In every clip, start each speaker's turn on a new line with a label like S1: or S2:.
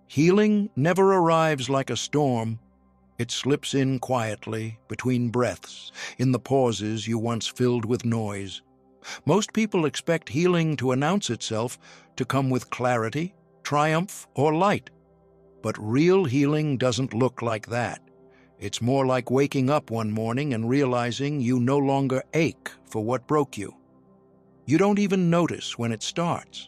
S1: Healing never arrives like a storm. It slips in quietly, between breaths, in the pauses you once filled with noise. Most people expect healing to announce itself, to come with clarity, triumph, or light. But real healing doesn't look like that. It's more like waking up one morning and realizing you no longer ache for what broke you. You don't even notice when it starts.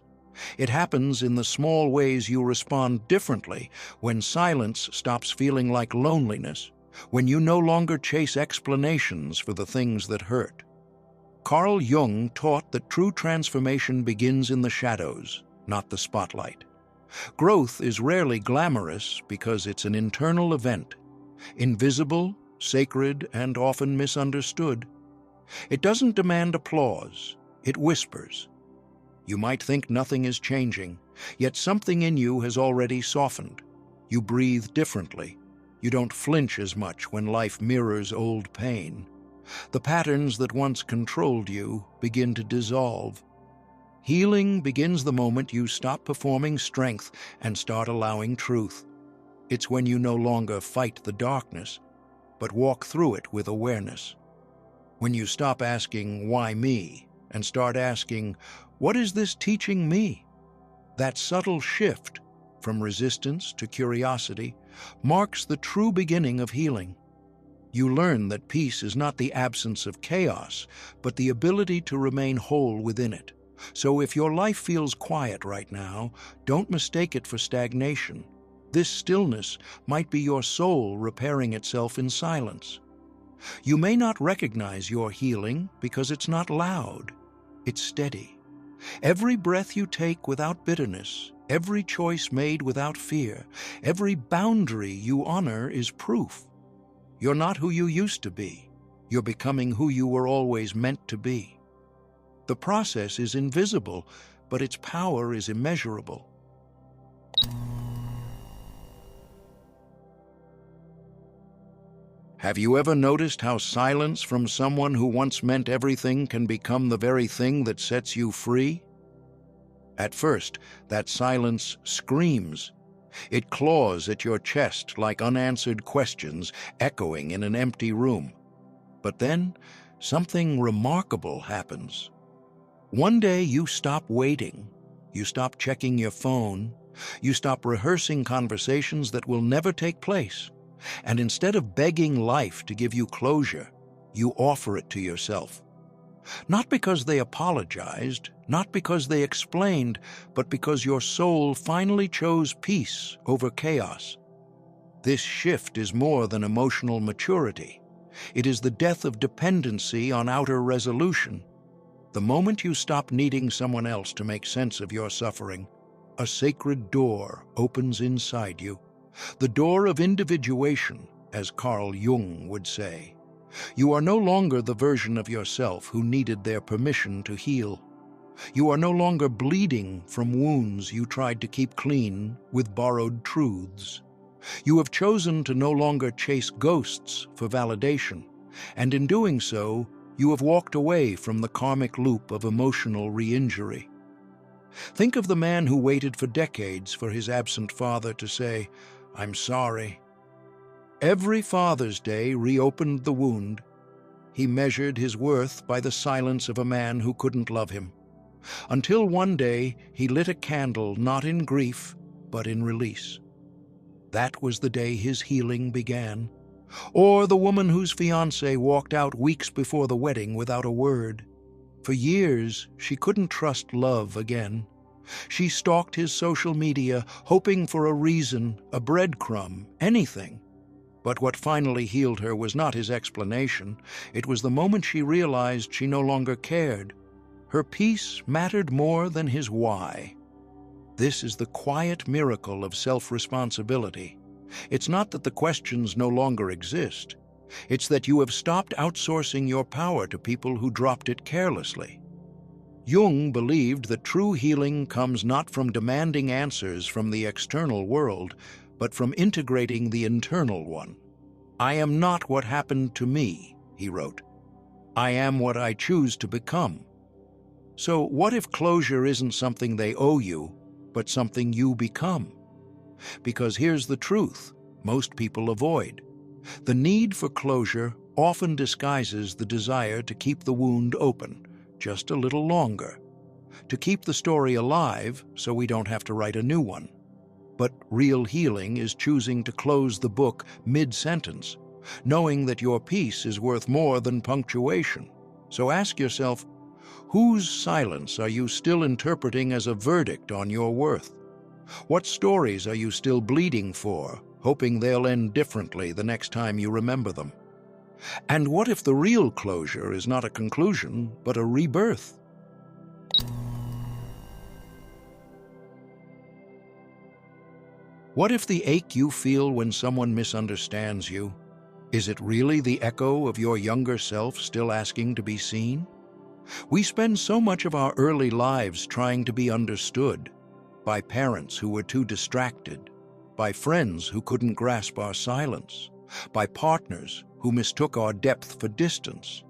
S1: It happens in the small ways you respond differently, when silence stops feeling like loneliness, when you no longer chase explanations for the things that hurt. Carl Jung taught that true transformation begins in the shadows, not the spotlight. Growth is rarely glamorous because it's an internal event, invisible, sacred, and often misunderstood. It doesn't demand applause, it whispers. You might think nothing is changing, yet something in you has already softened. You breathe differently. You don't flinch as much when life mirrors old pain. The patterns that once controlled you begin to dissolve. Healing begins the moment you stop performing strength and start allowing truth. It's when you no longer fight the darkness, but walk through it with awareness. When you stop asking, "Why me?" and start asking, "What is this teaching me?" That subtle shift, from resistance to curiosity, marks the true beginning of healing. You learn that peace is not the absence of chaos, but the ability to remain whole within it. So if your life feels quiet right now, don't mistake it for stagnation. This stillness might be your soul repairing itself in silence. You may not recognize your healing because it's not loud. It's steady. Every breath you take without bitterness, every choice made without fear, every boundary you honor is proof. You're not who you used to be. You're becoming who you were always meant to be. The process is invisible, but its power is immeasurable. Have you ever noticed how silence from someone who once meant everything can become the very thing that sets you free? At first, that silence screams. It claws at your chest like unanswered questions echoing in an empty room. But then, something remarkable happens. One day you stop waiting. You stop checking your phone. You stop rehearsing conversations that will never take place. And instead of begging life to give you closure, you offer it to yourself. Not because they apologized, not because they explained, but because your soul finally chose peace over chaos. This shift is more than emotional maturity. It is the death of dependency on outer resolution. The moment you stop needing someone else to make sense of your suffering, a sacred door opens inside you. The door of individuation, as Carl Jung would say. You are no longer the version of yourself who needed their permission to heal. You are no longer bleeding from wounds you tried to keep clean with borrowed truths. You have chosen to no longer chase ghosts for validation, and in doing so, you have walked away from the karmic loop of emotional re-injury. Think of the man who waited for decades for his absent father to say, "I'm sorry." Every Father's Day reopened the wound. He measured his worth by the silence of a man who couldn't love him. Until one day he lit a candle not in grief, but in release. That was the day his healing began. Or the woman whose fiancé walked out weeks before the wedding without a word. For years, she couldn't trust love again. She stalked his social media, hoping for a reason, a breadcrumb, anything. But what finally healed her was not his explanation. It was the moment she realized she no longer cared. Her peace mattered more than his why. This is the quiet miracle of self-responsibility. It's not that the questions no longer exist. It's that you have stopped outsourcing your power to people who dropped it carelessly. Jung believed that true healing comes not from demanding answers from the external world, but from integrating the internal one. "I am not what happened to me," he wrote. "I am what I choose to become." So what if closure isn't something they owe you, but something you become? Because here's the truth most people avoid. The need for closure often disguises the desire to keep the wound open just a little longer, to keep the story alive so we don't have to write a new one. But real healing is choosing to close the book mid-sentence, knowing that your peace is worth more than punctuation. So ask yourself, whose silence are you still interpreting as a verdict on your worth? What stories are you still bleeding for, hoping they'll end differently the next time you remember them? And what if the real closure is not a conclusion, but a rebirth? What if the ache you feel when someone misunderstands you, is it really the echo of your younger self still asking to be seen? We spend so much of our early lives trying to be understood, by parents who were too distracted, by friends who couldn't grasp our silence, by partners who mistook our depth for distance.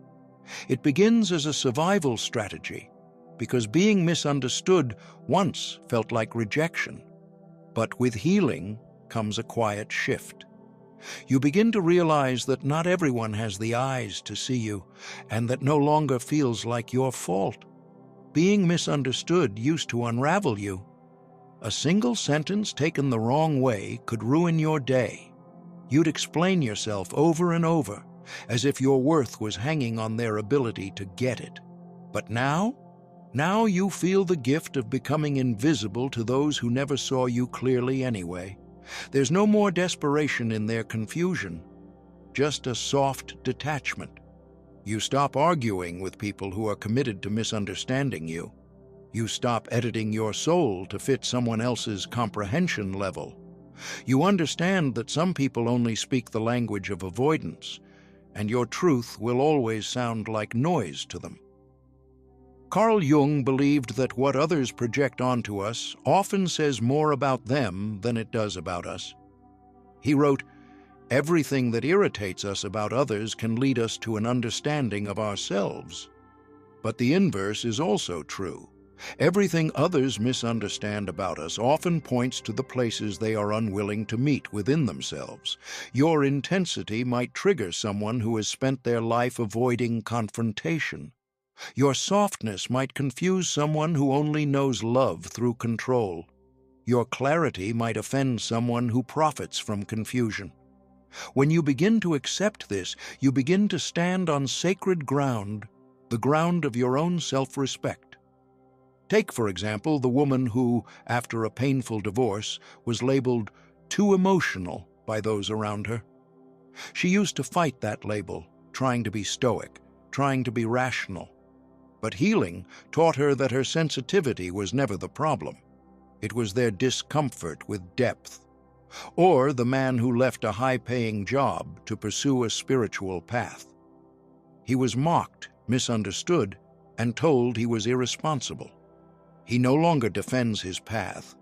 S1: It begins as a survival strategy, because being misunderstood once felt like rejection. But with healing comes a quiet shift. You begin to realize that not everyone has the eyes to see you, and that no longer feels like your fault. Being misunderstood used to unravel you. A single sentence taken the wrong way could ruin your day. You'd explain yourself over and over, as if your worth was hanging on their ability to get it. But now you feel the gift of becoming invisible to those who never saw you clearly anyway. There's no more desperation in their confusion, just a soft detachment. You stop arguing with people who are committed to misunderstanding you. You stop editing your soul to fit someone else's comprehension level. You understand that some people only speak the language of avoidance, and your truth will always sound like noise to them. Carl Jung believed that what others project onto us often says more about them than it does about us. He wrote, "Everything that irritates us about others can lead us to an understanding of ourselves." But the inverse is also true. Everything others misunderstand about us often points to the places they are unwilling to meet within themselves. Your intensity might trigger someone who has spent their life avoiding confrontation. Your softness might confuse someone who only knows love through control. Your clarity might offend someone who profits from confusion. When you begin to accept this, you begin to stand on sacred ground, the ground of your own self-respect. Take, for example, the woman who, after a painful divorce, was labeled too emotional by those around her. She used to fight that label, trying to be stoic, trying to be rational. But healing taught her that her sensitivity was never the problem. It was their discomfort with depth. Or the man who left a high-paying job to pursue a spiritual path. He was mocked, misunderstood, and told he was irresponsible. He no longer defends his path.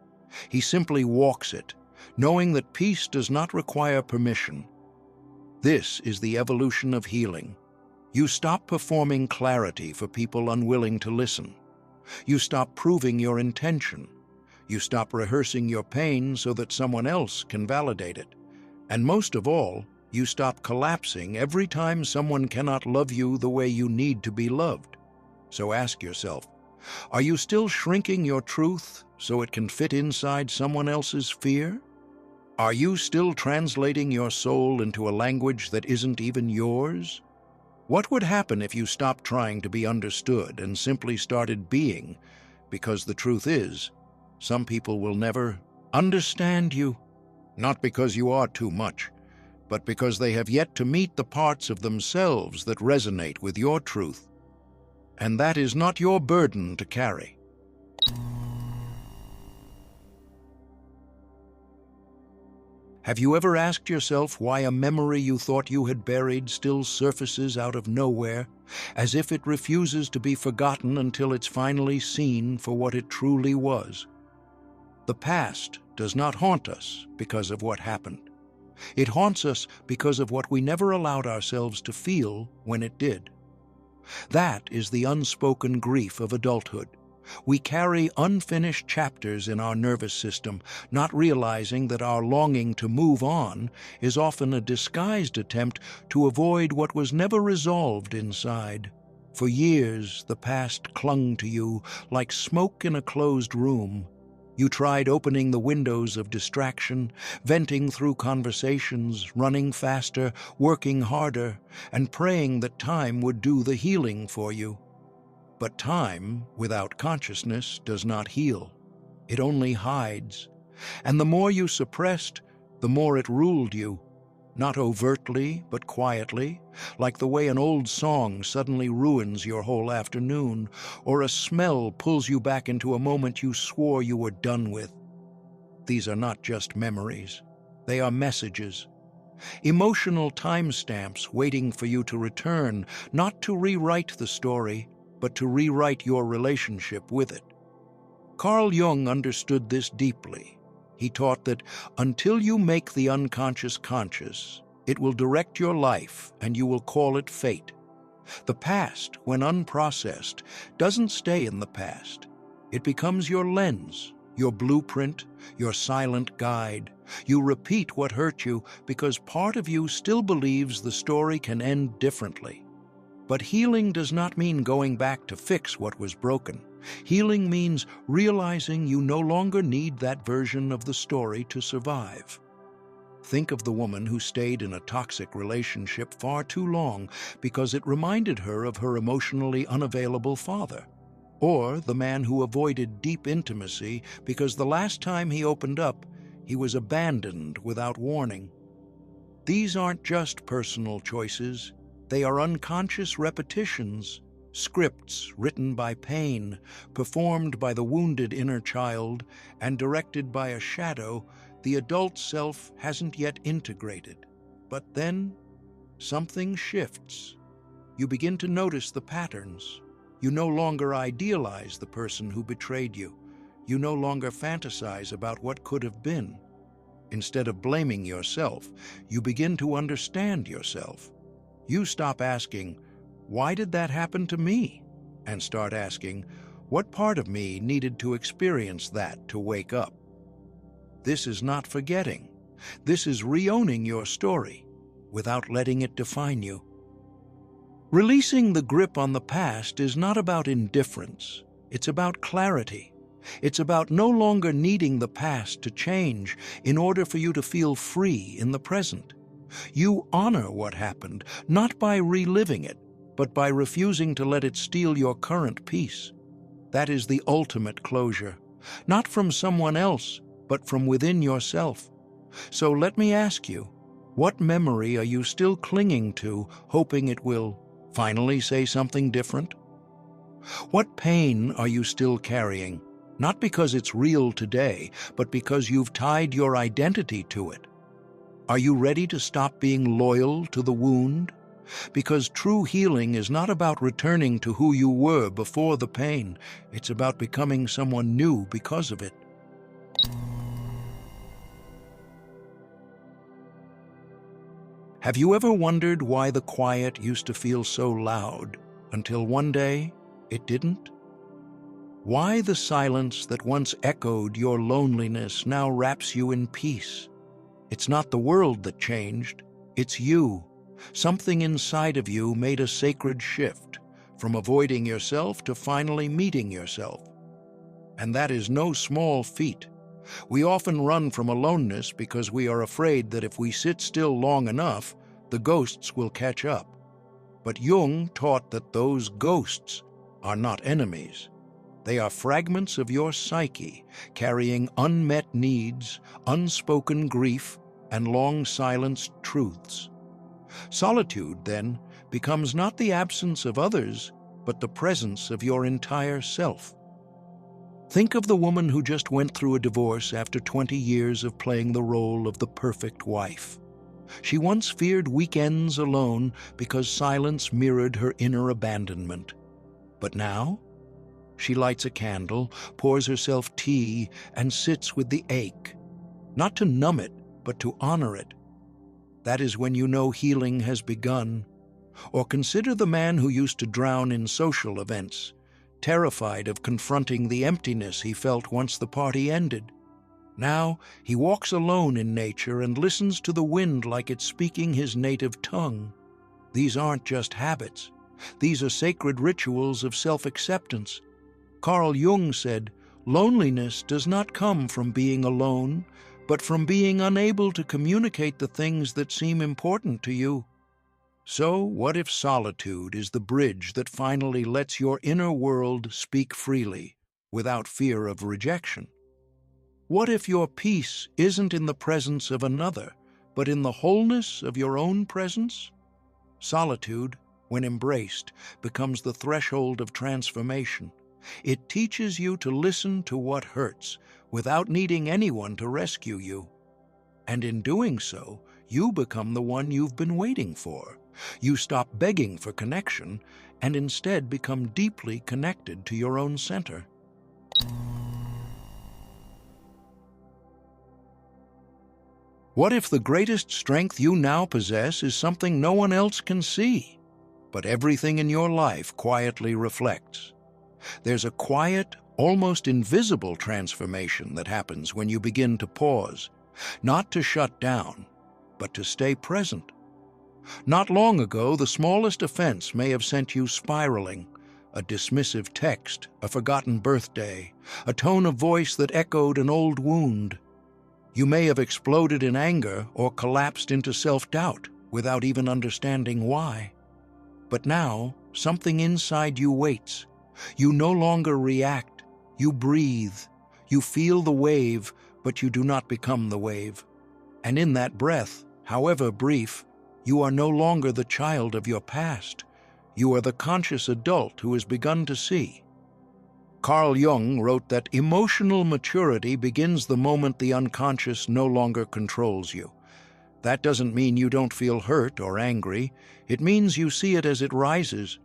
S1: He simply walks it, knowing that peace does not require permission. This is the evolution of healing. You stop performing clarity for people unwilling to listen. You stop proving your intention. You stop rehearsing your pain so that someone else can validate it. And most of all, you stop collapsing every time someone cannot love you the way you need to be loved. So ask yourself, are you still shrinking your truth so it can fit inside someone else's fear? Are you still translating your soul into a language that isn't even yours? What would happen if you stopped trying to be understood and simply started being? Because the truth is, some people will never understand you, not because you are too much, but because they have yet to meet the parts of themselves that resonate with your truth. And that is not your burden to carry. Have you ever asked yourself why a memory you thought you had buried still surfaces out of nowhere, as if it refuses to be forgotten until it's finally seen for what it truly was? The past does not haunt us because of what happened. It haunts us because of what we never allowed ourselves to feel when it did. That is the unspoken grief of adulthood, We carry unfinished chapters in our nervous system, not realizing that our longing to move on is often a disguised attempt to avoid what was never resolved inside. For years, the past clung to you like smoke in a closed room. You tried opening the windows of distraction, venting through conversations, running faster, working harder, and praying that time would do the healing for you. But time, without consciousness, does not heal. It only hides. And the more you suppressed, the more it ruled you. Not overtly, but quietly, like the way an old song suddenly ruins your whole afternoon, or a smell pulls you back into a moment you swore you were done with. These are not just memories. They are messages. Emotional timestamps waiting for you to return, not to rewrite the story, but to rewrite your relationship with it. Carl Jung understood this deeply. He taught that until you make the unconscious conscious, it will direct your life and you will call it fate. The past, when unprocessed, doesn't stay in the past. It becomes your lens, your blueprint, your silent guide. You repeat what hurt you because part of you still believes the story can end differently. But healing does not mean going back to fix what was broken. Healing means realizing you no longer need that version of the story to survive. Think of the woman who stayed in a toxic relationship far too long because it reminded her of her emotionally unavailable father. Or the man who avoided deep intimacy because the last time he opened up, he was abandoned without warning. These aren't just personal choices. They are unconscious repetitions, scripts written by pain, performed by the wounded inner child, and directed by a shadow the adult self hasn't yet integrated. But then, something shifts. You begin to notice the patterns. You no longer idealize the person who betrayed you. You no longer fantasize about what could have been. Instead of blaming yourself, you begin to understand yourself. You stop asking, "Why did that happen to me?" and start asking, "What part of me needed to experience that to wake up?" This is not forgetting. This is re-owning your story without letting it define you. Releasing the grip on the past is not about indifference. It's about clarity. It's about no longer needing the past to change in order for you to feel free in the present. You honor what happened, not by reliving it, but by refusing to let it steal your current peace. That is the ultimate closure, not from someone else, but from within yourself. So let me ask you, what memory are you still clinging to, hoping it will finally say something different? What pain are you still carrying, not because it's real today, but because you've tied your identity to it? Are you ready to stop being loyal to the wound? Because true healing is not about returning to who you were before the pain. It's about becoming someone new because of it. Have you ever wondered why the quiet used to feel so loud until one day it didn't? Why the silence that once echoed your loneliness now wraps you in peace? It's not the world that changed, it's you. Something inside of you made a sacred shift, from avoiding yourself to finally meeting yourself. And that is no small feat. We often run from aloneness because we are afraid that if we sit still long enough, the ghosts will catch up. But Jung taught that those ghosts are not enemies. They are fragments of your psyche, carrying unmet needs, unspoken grief, and long-silenced truths. Solitude, then, becomes not the absence of others, but the presence of your entire self. Think of the woman who just went through a divorce after 20 years of playing the role of the perfect wife. She once feared weekends alone because silence mirrored her inner abandonment. But now, she lights a candle, pours herself tea, and sits with the ache, not to numb it, but to honor it. That is when you know healing has begun. Or consider the man who used to drown in social events. terrified of confronting the emptiness he felt once the party ended. Now he walks alone in nature and listens to the wind like it's speaking his native tongue. These aren't just habits. These are sacred rituals of self-acceptance. Carl Jung said, "Loneliness does not come from being alone, but from being unable to communicate the things that seem important to you." So, what if solitude is the bridge that finally lets your inner world speak freely, without fear of rejection? What if your peace isn't in the presence of another, but in the wholeness of your own presence? Solitude, when embraced, becomes the threshold of transformation. It teaches you to listen to what hurts, without needing anyone to rescue you. And in doing so, you become the one you've been waiting for. You stop begging for connection, and instead become deeply connected to your own center. What if the greatest strength you now possess is something no one else can see, but everything in your life quietly reflects? There's a quiet, almost invisible transformation that happens when you begin to pause, not to shut down, but to stay present. Not long ago, the smallest offense may have sent you spiraling. A dismissive text, a forgotten birthday, a tone of voice that echoed an old wound. You may have exploded in anger or collapsed into self-doubt without even understanding why. But now, something inside you waits. You no longer react. You breathe. You feel the wave, but you do not become the wave. And in that breath, however brief, you are no longer the child of your past. You are the conscious adult who has begun to see. Carl Jung wrote that emotional maturity begins the moment the unconscious no longer controls you. That doesn't mean you don't feel hurt or angry. It means you see it as it rises.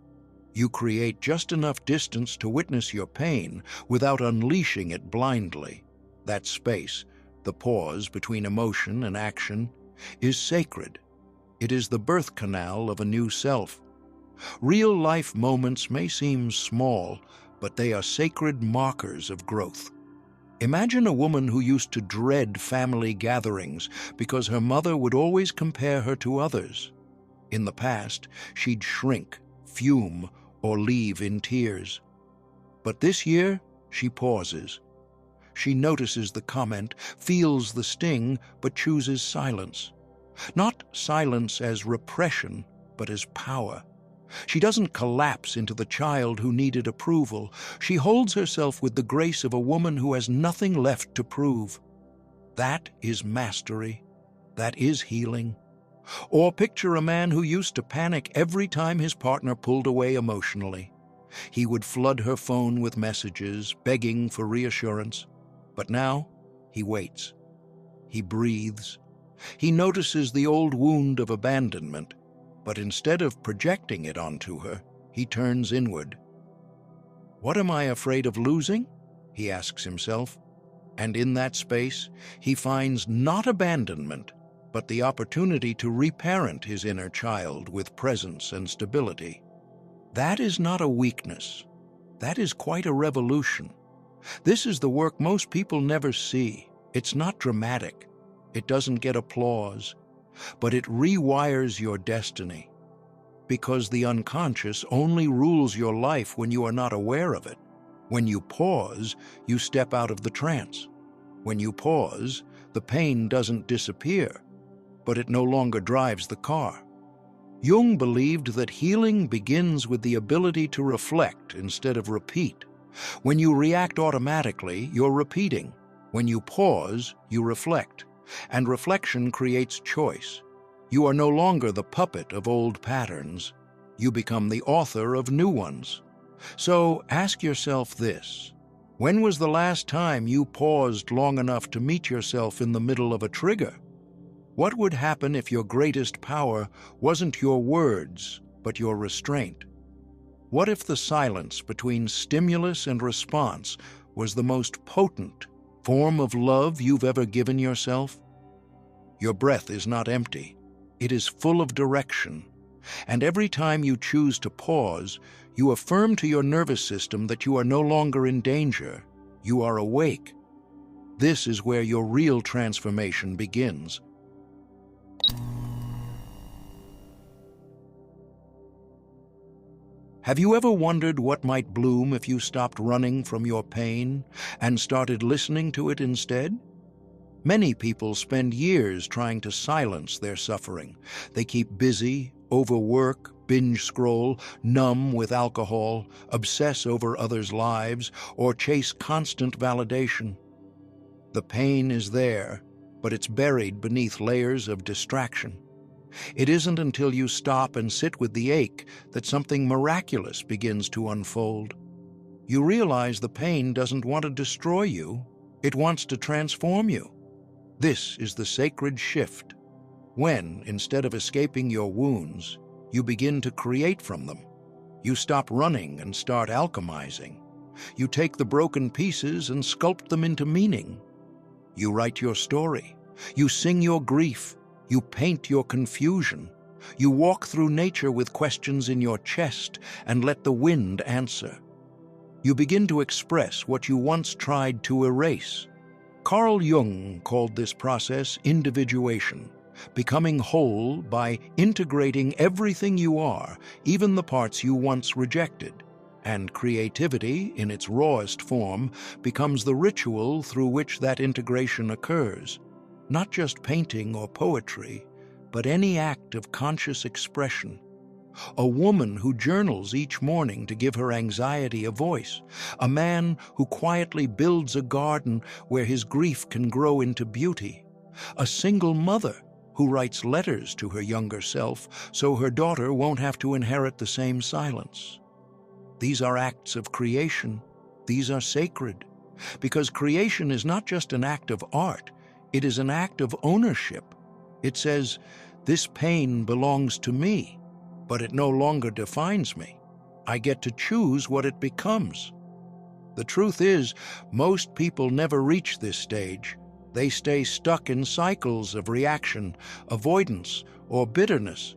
S1: You create just enough distance to witness your pain without unleashing it blindly. That space, the pause between emotion and action, is sacred. It is the birth canal of a new self. Real-life moments may seem small, but they are sacred markers of growth. Imagine a woman who used to dread family gatherings because her mother would always compare her to others. In the past, she'd shrink, fume, or leave in tears. But this year, she pauses. She notices the comment, feels the sting, but chooses silence. Not silence as repression, but as power. She doesn't collapse into the child who needed approval. She holds herself with the grace of a woman who has nothing left to prove. That is mastery. That is healing. Or picture a man who used to panic every time his partner pulled away emotionally. He would flood her phone with messages, begging for reassurance. But now, he waits. He breathes. He notices the old wound of abandonment, but instead of projecting it onto her, he turns inward. What am I afraid of losing? He asks himself. And in that space, he finds not abandonment, but the opportunity to reparent his inner child with presence and stability. That is not a weakness. That is quite a revolution. This is the work most people never see. It's not dramatic. It doesn't get applause, but it rewires your destiny. Because the unconscious only rules your life when you are not aware of it. When you pause, you step out of the trance. When you pause, the pain doesn't disappear, but it no longer drives the car. Jung believed that healing begins with the ability to reflect instead of repeat. When you react automatically, you're repeating. When you pause, you reflect. And reflection creates choice. You are no longer the puppet of old patterns. You become the author of new ones. So ask yourself this. When was the last time you paused long enough to meet yourself in the middle of a trigger? What would happen if your greatest power wasn't your words, but your restraint? What if the silence between stimulus and response was the most potent form of love you've ever given yourself? Your breath is not empty. It is full of direction. And every time you choose to pause, you affirm to your nervous system that you are no longer in danger. You are awake. This is where your real transformation begins. Have you ever wondered what might bloom if you stopped running from your pain and started listening to it instead? Many people spend years trying to silence their suffering. They keep busy, overwork, binge scroll, numb with alcohol, obsess over others' lives, or chase constant validation. The pain is there, but it's buried beneath layers of distraction. It isn't until you stop and sit with the ache that something miraculous begins to unfold. You realize the pain doesn't want to destroy you, it wants to transform you. This is the sacred shift, when, instead of escaping your wounds, you begin to create from them. You stop running and start alchemizing. You take the broken pieces and sculpt them into meaning. You write your story. You sing your grief. You paint your confusion. You walk through nature with questions in your chest and let the wind answer. You begin to express what you once tried to erase. Carl Jung called this process individuation, becoming whole by integrating everything you are, even the parts you once rejected. And creativity, in its rawest form, becomes the ritual through which that integration occurs. Not just painting or poetry, but any act of conscious expression. A woman who journals each morning to give her anxiety a voice. A man who quietly builds a garden where his grief can grow into beauty. A single mother who writes letters to her younger self so her daughter won't have to inherit the same silence. These are acts of creation. These are sacred. Because creation is not just an act of art, it is an act of ownership. It says, "This pain belongs to me, but it no longer defines me. I get to choose what it becomes." The truth is, most people never reach this stage. They stay stuck in cycles of reaction, avoidance, or bitterness.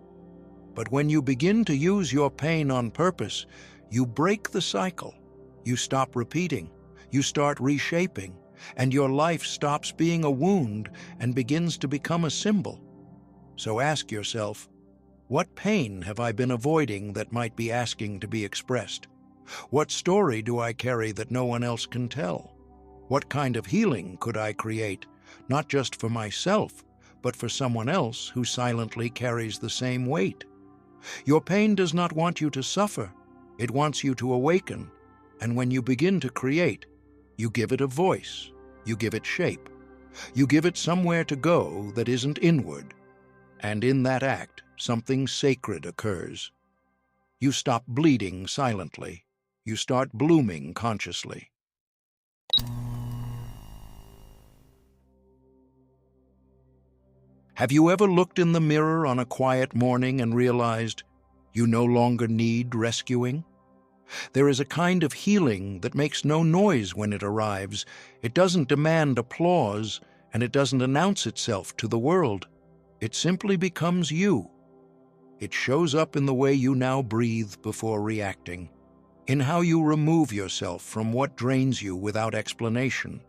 S1: But when you begin to use your pain on purpose, you break the cycle. You stop repeating. You start reshaping. And your life stops being a wound and begins to become a symbol. So ask yourself, what pain have I been avoiding that might be asking to be expressed? What story do I carry that no one else can tell? What kind of healing could I create, not just for myself, but for someone else who silently carries the same weight? Your pain does not want you to suffer. It wants you to awaken. And when you begin to create, you give it a voice. You give it shape. You give it somewhere to go that isn't inward. And in that act, something sacred occurs. You stop bleeding silently. You start blooming consciously. Have you ever looked in the mirror on a quiet morning and realized you no longer need rescuing? There is a kind of healing that makes no noise when it arrives. It doesn't demand applause, and it doesn't announce itself to the world. It simply becomes you. It shows up in the way you now breathe before reacting, in how you remove yourself from what drains you without explanation,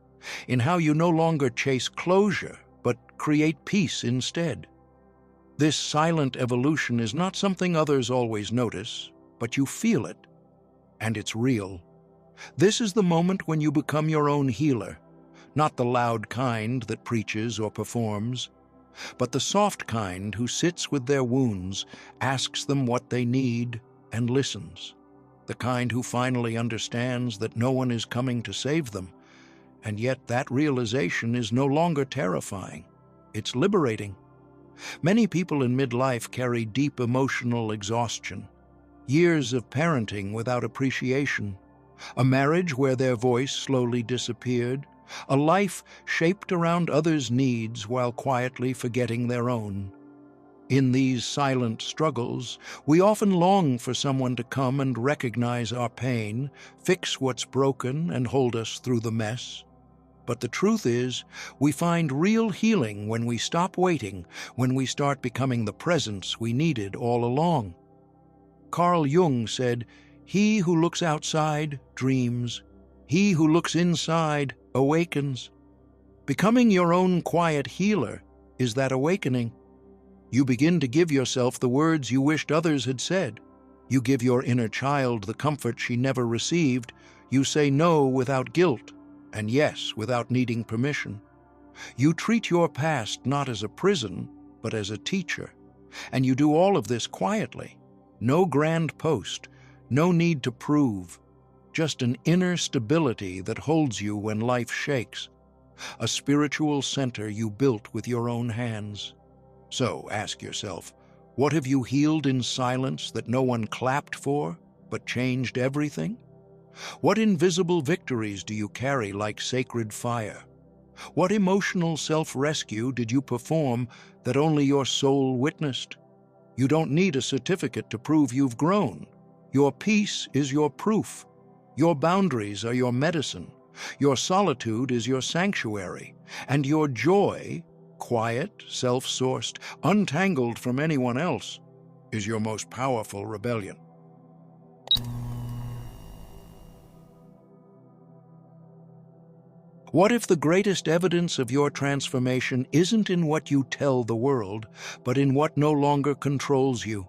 S1: in how you no longer chase closure, but create peace instead. This silent evolution is not something others always notice, but you feel it. And it's real. This is the moment when you become your own healer, not the loud kind that preaches or performs, but the soft kind who sits with their wounds, asks them what they need, and listens. The kind who finally understands that no one is coming to save them, and yet that realization is no longer terrifying. It's liberating. Many people in midlife carry deep emotional exhaustion. Years of parenting without appreciation, a marriage where their voice slowly disappeared, a life shaped around others' needs while quietly forgetting their own. In these silent struggles, we often long for someone to come and recognize our pain, fix what's broken, and hold us through the mess. But the truth is, we find real healing when we stop waiting, when we start becoming the presence we needed all along. Carl Jung said, "He who looks outside dreams. He who looks inside awakens." Becoming your own quiet healer is that awakening. You begin to give yourself the words you wished others had said. You give your inner child the comfort she never received. You say no without guilt, and yes without needing permission. You treat your past not as a prison, but as a teacher. And you do all of this quietly. No grand post, no need to prove. Just an inner stability that holds you when life shakes. A spiritual center you built with your own hands. So ask yourself, what have you healed in silence that no one clapped for, but changed everything? What invisible victories do you carry like sacred fire? What emotional self-rescue did you perform that only your soul witnessed? You don't need a certificate to prove you've grown. Your peace is your proof. Your boundaries are your medicine. Your solitude is your sanctuary. And your joy, quiet, self-sourced, untangled from anyone else, is your most powerful rebellion. What if the greatest evidence of your transformation isn't in what you tell the world, but in what no longer controls you?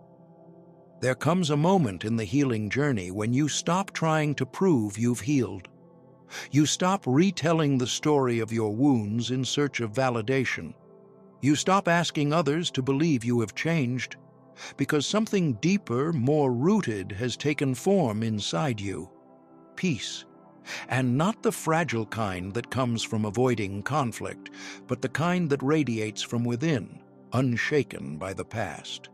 S1: There comes a moment in the healing journey when you stop trying to prove you've healed. You stop retelling the story of your wounds in search of validation. You stop asking others to believe you have changed, because something deeper, more rooted, has taken form inside you. Peace. And not the fragile kind that comes from avoiding conflict, but the kind that radiates from within, unshaken by the past.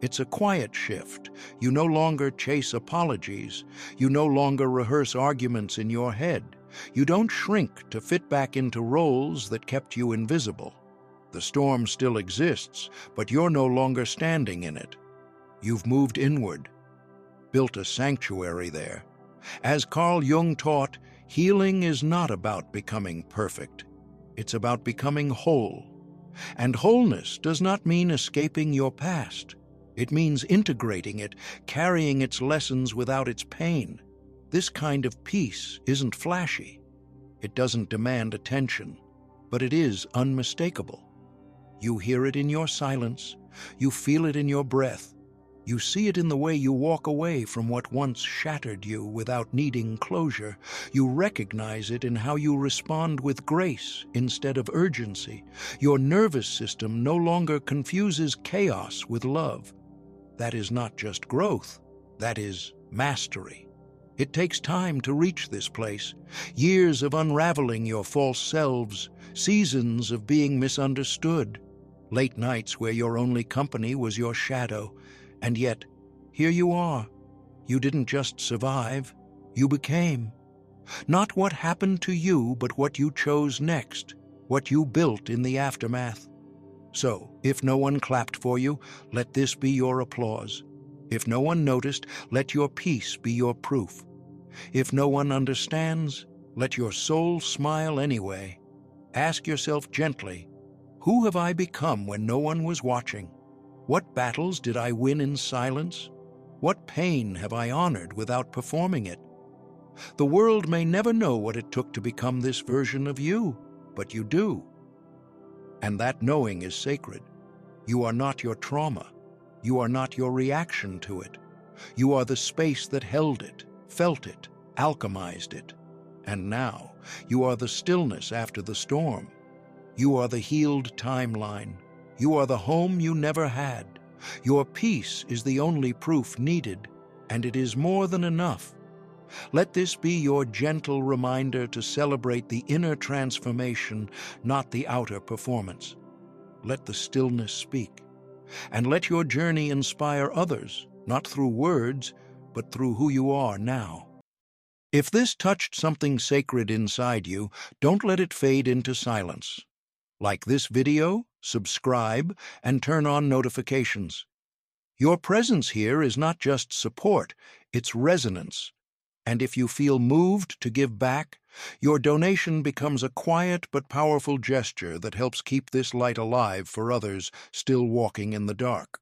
S1: It's a quiet shift. You no longer chase apologies. You no longer rehearse arguments in your head. You don't shrink to fit back into roles that kept you invisible. The storm still exists, but you're no longer standing in it. You've moved inward, built a sanctuary there. As Carl Jung taught, healing is not about becoming perfect. It's about becoming whole. And wholeness does not mean escaping your past. It means integrating it, carrying its lessons without its pain. This kind of peace isn't flashy. It doesn't demand attention, but it is unmistakable. You hear it in your silence. You feel it in your breath. You see it in the way you walk away from what once shattered you without needing closure. You recognize it in how you respond with grace instead of urgency. Your nervous system no longer confuses chaos with love. That is not just growth, that is mastery. It takes time to reach this place, years of unraveling your false selves, seasons of being misunderstood, late nights where your only company was your shadow. And yet, here you are. You didn't just survive, you became. Not what happened to you, but what you chose next, what you built in the aftermath. So, if no one clapped for you, let this be your applause. If no one noticed, let your peace be your proof. If no one understands, let your soul smile anyway. Ask yourself gently, who have I become when no one was watching? What battles did I win in silence? What pain have I honored without performing it? The world may never know what it took to become this version of you, but you do. And that knowing is sacred. You are not your trauma. You are not your reaction to it. You are the space that held it, felt it, alchemized it. And now, you are the stillness after the storm. You are the healed timeline. You are the home you never had. Your peace is the only proof needed, and it is more than enough. Let this be your gentle reminder to celebrate the inner transformation, not the outer performance. Let the stillness speak, and let your journey inspire others, not through words, but through who you are now. If this touched something sacred inside you, don't let it fade into silence. Like this video, subscribe, and turn on notifications. Your presence here is not just support, it's resonance. And if you feel moved to give back, Your donation becomes a quiet but powerful gesture that helps keep this light alive for others still walking in the dark.